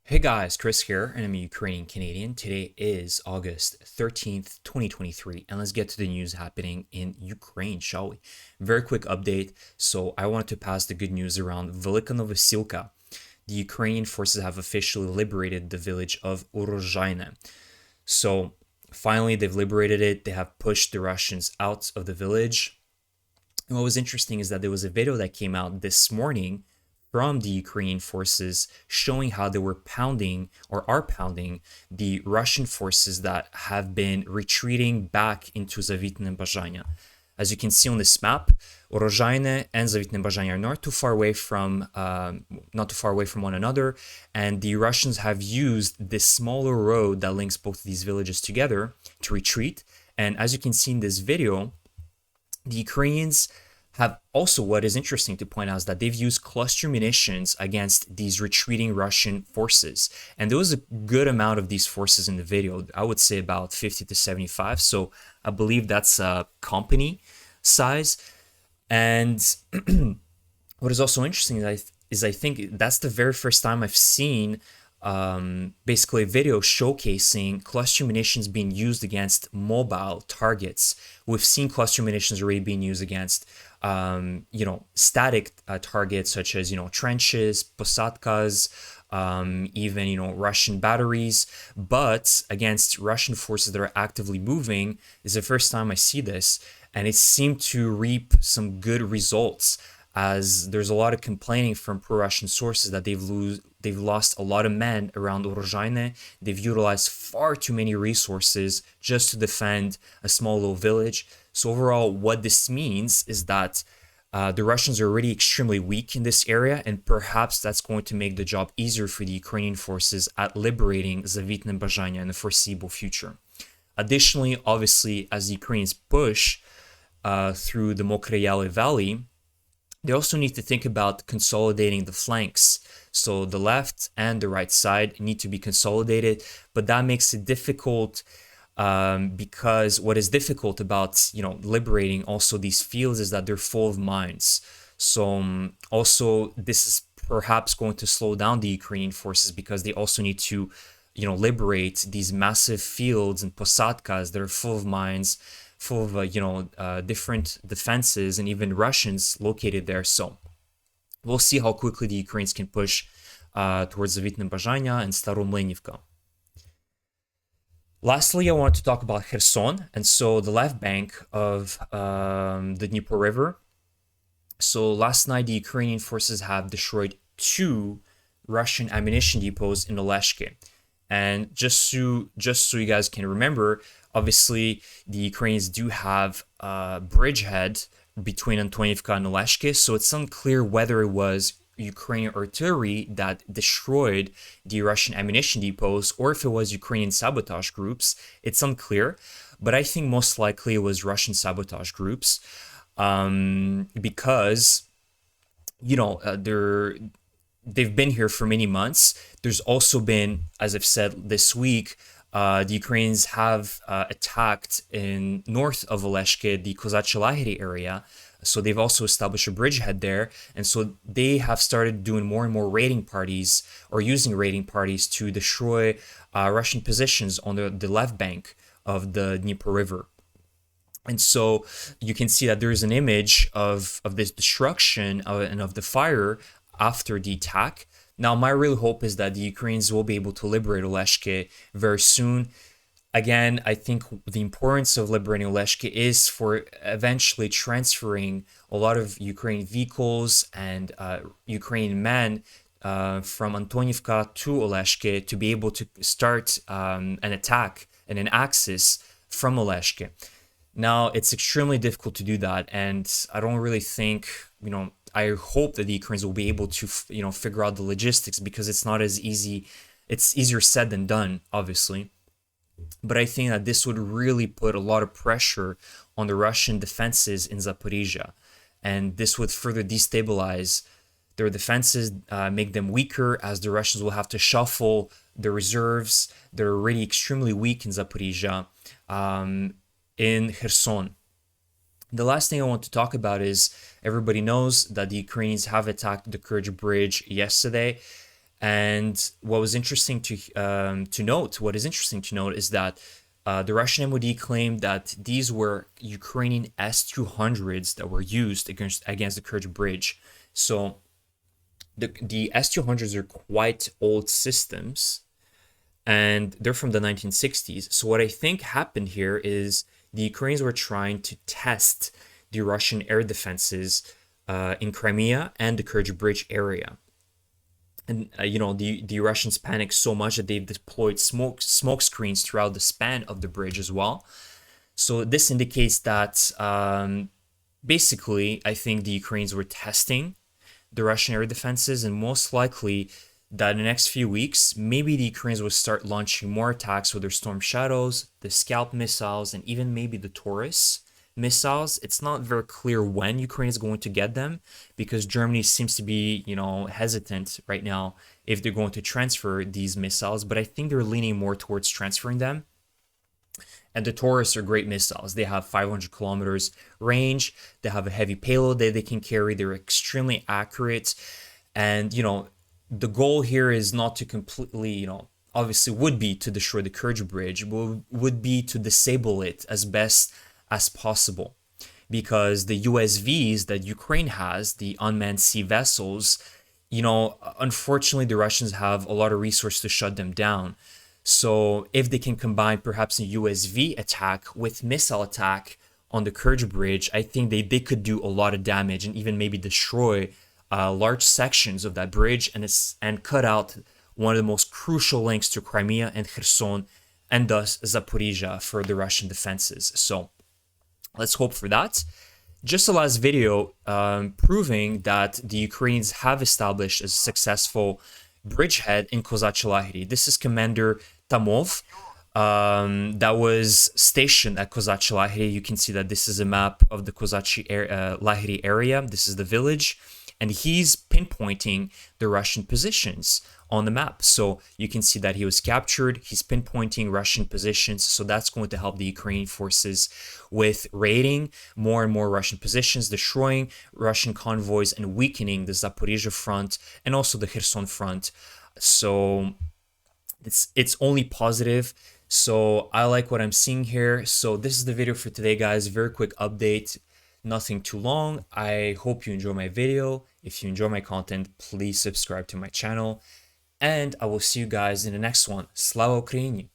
Hey guys, Chris here, and I'm a Ukrainian Canadian. Today is August 13th, 2023, and let's get to the news happening in Ukraine, shall we? Very quick update. So, I wanted to pass the good news around Velika Novosilka. The Ukrainian forces have officially liberated the village of Urozhaine. So, finally, they've liberated it. They have pushed the Russians out of the village. And what was interesting is that there was a video that came out this morning from the Ukrainian forces showing how they were pounding or are pounding the Russian forces that have been retreating back into Zavitne Bazhanya. As you can see on this map, Urozhaine and Zavitne Bazhanya are not too far away from one another, and the Russians have used this smaller road that links both of these villages together to retreat. And as you can see in this video, the Ukrainians have also, what is interesting to point out is that they've used cluster munitions against these retreating Russian forces. And there was a good amount of these forces in the video. I would say about 50 to 75. So I believe that's a company size. And what is also interesting is I think that's the very first time I've seen basically a video showcasing cluster munitions being used against mobile targets. We've seen cluster munitions already being used against static targets such as trenches, posadkas, even Russian batteries. But against Russian forces that are actively moving is the first time I see this, and it seemed to reap some good results, as there's a lot of complaining from pro-Russian sources that they've lost a lot of men around Urozhaine. They've utilized far too many resources just to defend a small little village. So overall, what this means is that the Russians are already extremely weak in this area, and perhaps that's going to make the job easier for the Ukrainian forces at liberating Zavitne Bazhanya in the foreseeable future. Additionally, obviously, as the Ukrainians push through the Mokre Yale Valley, they also need to think about consolidating the flanks. So the left and the right side need to be consolidated, but that makes it difficult because what is difficult about liberating also these fields is that they're full of mines. So also this is perhaps going to slow down the Ukrainian forces because they also need to liberate these massive fields and posadkas that are full of mines, full of different defenses and even Russians located there. So we'll see how quickly the Ukrainians can push towards Zavitne Bazhanya and Staromlenivka. Lastly, I want to talk about Kherson, and so the left bank of the Dnieper River. So last night, the Ukrainian forces have destroyed 2 Russian ammunition depots in Oleshki. And just so you guys can remember, obviously the Ukrainians do have a bridgehead between Antonivka and Oleshki, so it's unclear whether it was Ukrainian artillery that destroyed the Russian ammunition depots or if it was Ukrainian sabotage groups. It's unclear, but I think most likely it was Russian sabotage groups because they've been here for many months. There's also been, as I've said this week, the Ukrainians have attacked in north of Oleshki, the Kozachilahiri area. So they've also established a bridgehead there. And so they have started doing more and more raiding parties or using raiding parties to destroy Russian positions on the left bank of the Dnieper River. And so you can see that there's an image of this destruction and of the fire after the attack. Now, my real hope is that the Ukrainians will be able to liberate Oleshki very soon. Again, I think the importance of liberating Oleshki is for eventually transferring a lot of Ukrainian vehicles and Ukrainian men from Antonivka to Oleshki to be able to start an attack and an axis from Oleshki. Now, it's extremely difficult to do that, and I don't really think, I hope that the Ukrainians will be able to, figure out the logistics, because it's not as easy. It's easier said than done, obviously. But I think that this would really put a lot of pressure on the Russian defenses in Zaporizhia, and this would further destabilize their defenses, make them weaker, as the Russians will have to shuffle the reserves. They're already extremely weak in Zaporizhia, in Kherson. The last thing I want to talk about is everybody knows that the Ukrainians have attacked the Kerch Bridge yesterday. And what was interesting what is interesting to note is that the Russian MOD claimed that these were Ukrainian S-200s that were used against the Kerch Bridge. So the S-200s are quite old systems, and they're from the 1960s. So what I think happened here is the Ukrainians were trying to test the Russian air defenses in Crimea and the Kerch Bridge area. And the Russians panicked so much that they've deployed smoke screens throughout the span of the bridge as well. So this indicates that basically, I think the Ukrainians were testing the Russian air defenses, and most likely that in the next few weeks, maybe the Ukrainians will start launching more attacks with their Storm Shadows, the Scalp missiles, and even maybe the Taurus missiles. It's not very clear when Ukraine is going to get them, because Germany seems to be, hesitant right now if they're going to transfer these missiles, but I think they're leaning more towards transferring them. And the Taurus are great missiles. They have 500 kilometers range. They have a heavy payload that they can carry. They're extremely accurate. And, the goal here is not to completely, obviously would be to destroy the Kerch Bridge, would be to disable it as best as possible. Because the USVs that Ukraine has, the unmanned sea vessels, unfortunately the Russians have a lot of resources to shut them down. So if they can combine perhaps a USV attack with missile attack on the Kerch Bridge, I think they could do a lot of damage and even maybe destroy large sections of that bridge and cut out one of the most crucial links to Crimea and Kherson and thus Zaporizhia for the Russian defenses. So let's hope for that. Just the last video proving that the Ukrainians have established a successful bridgehead in Kozachye Lahiri. This is Commander Tamov that was stationed at Kozachye Lahiri. You can see that this is a map of the Kozachye Lahiri area. This is the village, and he's pinpointing the Russian positions on the map. So you can see that he was captured. He's pinpointing Russian positions. So that's going to help the Ukrainian forces with raiding more and more Russian positions, destroying Russian convoys, and weakening the Zaporizhia front and also the Kherson front. So it's only positive. So I like what I'm seeing here. So this is the video for today, guys. Very quick update. Nothing too long. I hope you enjoy my video. If you enjoy my content, please subscribe to my channel. And I will see you guys in the next one. Slava Ukraini!